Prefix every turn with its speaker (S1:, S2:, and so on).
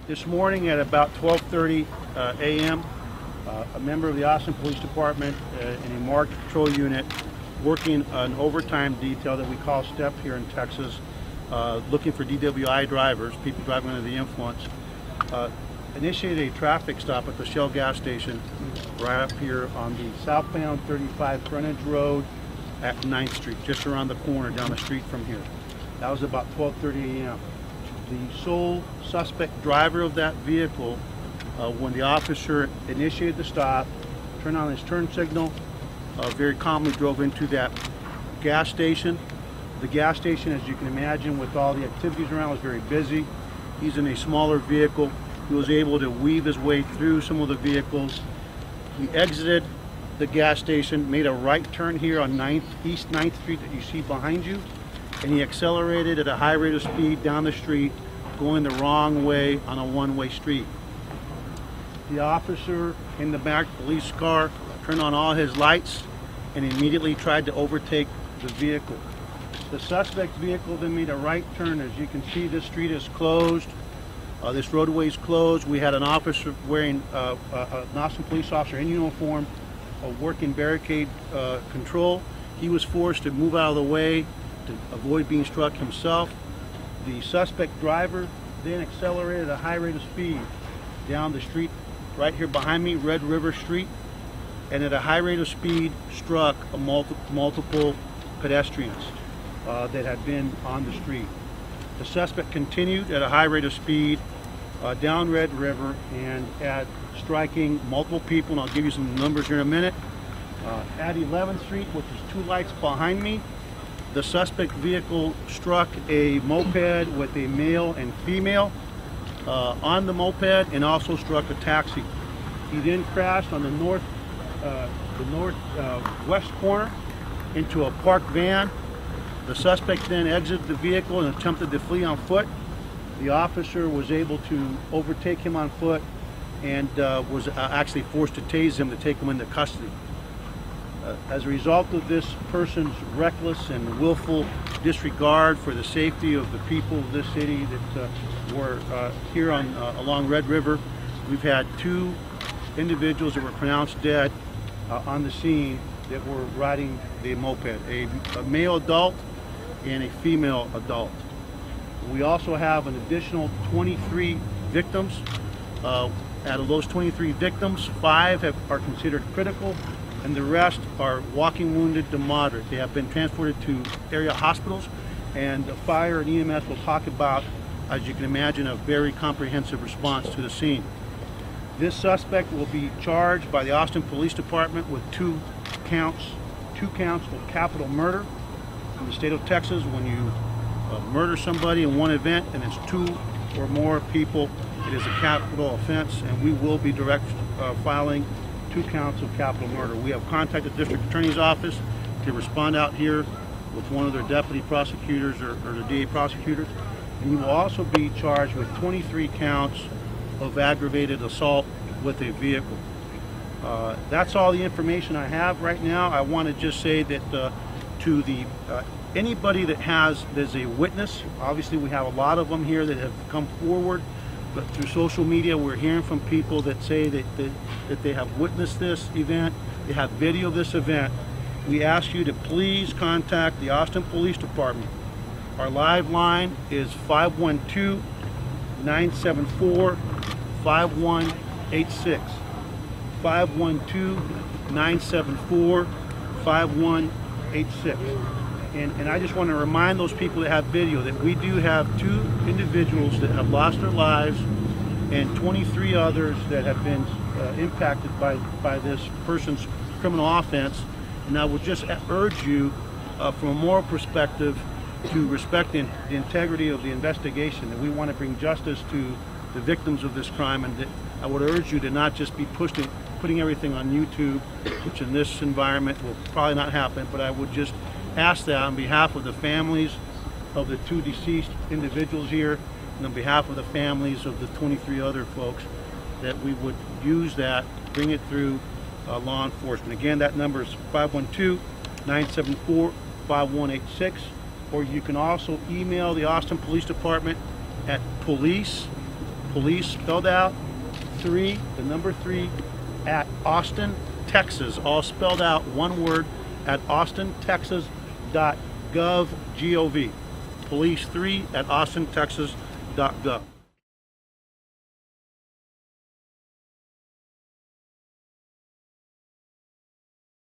S1: This morning at about 12:30 a.m., a member of the Austin Police Department in a marked patrol unit working an overtime detail that we call STEP here in Texas, looking for DWI drivers, people driving under the influence, initiated a traffic stop at the Shell gas station right up here on the southbound 35 frontage road at 9th Street, just around the corner down the street from here. That was about 12:30 a.m. The sole suspect driver of that vehicle, when the officer initiated the stop, turned on his turn signal, very calmly drove into that gas station. The gas station, as you can imagine, with all the activities around, was very busy. He's in a smaller vehicle. He was able to weave his way through some of the vehicles. He exited the gas station, made a right turn here on East 9th Street that you see behind you, and he accelerated at a high rate of speed down the street, going the wrong way on a one-way street. The officer in the back police car turned on all his lights and immediately tried to overtake the vehicle. The suspect's vehicle then made a right turn. As you can see, this street is closed. This roadway is closed. We had an officer wearing, an Austin police officer in uniform, working barricade control. He was forced to move out of the way to avoid being struck himself. The suspect driver then accelerated at a high rate of speed down the street right here behind me, Red River Street, and at a high rate of speed struck multiple pedestrians that had been on the street. The suspect continued at a high rate of speed down Red River and at striking multiple people, and I'll give you some numbers here in a minute. At 11th Street, which is two lights behind me, the suspect vehicle struck a moped with a male and female on the moped, and also struck a taxi. He then crashed on the northwest corner into a parked van. The suspect then exited the vehicle and attempted to flee on foot. The officer was able to overtake him on foot and was actually forced to tase him to take him into custody. As a result of this person's reckless and willful disregard for the safety of the people of this city that were here along Red River, we've had two individuals that were pronounced dead on the scene that were riding the moped, a male adult and a female adult. We also have an additional 23 victims. Out of those 23 victims, 5 are considered critical, and the rest are walking wounded to moderate. They have been transported to area hospitals, and the fire and EMS will talk about, as you can imagine, a very comprehensive response to the scene. This suspect will be charged by the Austin Police Department with two counts of capital murder. In the state of Texas, when you murder somebody in one event and it's 2 or more people, it is a capital offense, and we will be filing 2 counts of capital murder. We have contacted the district attorney's office to respond out here with one of their deputy prosecutors or the DA prosecutors, and you will also be charged with 23 counts of aggravated assault with a vehicle. That's all the information I have right now. I want to just say that to the anybody that's a witness, obviously we have a lot of them here that have come forward, but through social media we're hearing from people that say that they have witnessed this event, they have video of this event. We ask you to please contact the Austin Police Department. Our live line is 512-974-5186. 512-974-5186. And I just want to remind those people that have video that we do have 2 individuals that have lost their lives and 23 others that have been impacted by this person's criminal offense. And I would just urge you from a moral perspective to respect the integrity of the investigation, that we want to bring justice to the victims of this crime, and that I would urge you to not just be putting everything on YouTube, which in this environment will probably not happen, but I would just ask that on behalf of the families of the 2 deceased individuals here, and on behalf of the families of the 23 other folks, that we would use that, bring it through law enforcement. Again, that number is 512-974-5186, or you can also email the Austin Police Department at police police spelled out, 3, the number 3, at Austin, Texas, all spelled out, one word, at austintexas.gov, G-O-V. Police 3 at austintexas.gov.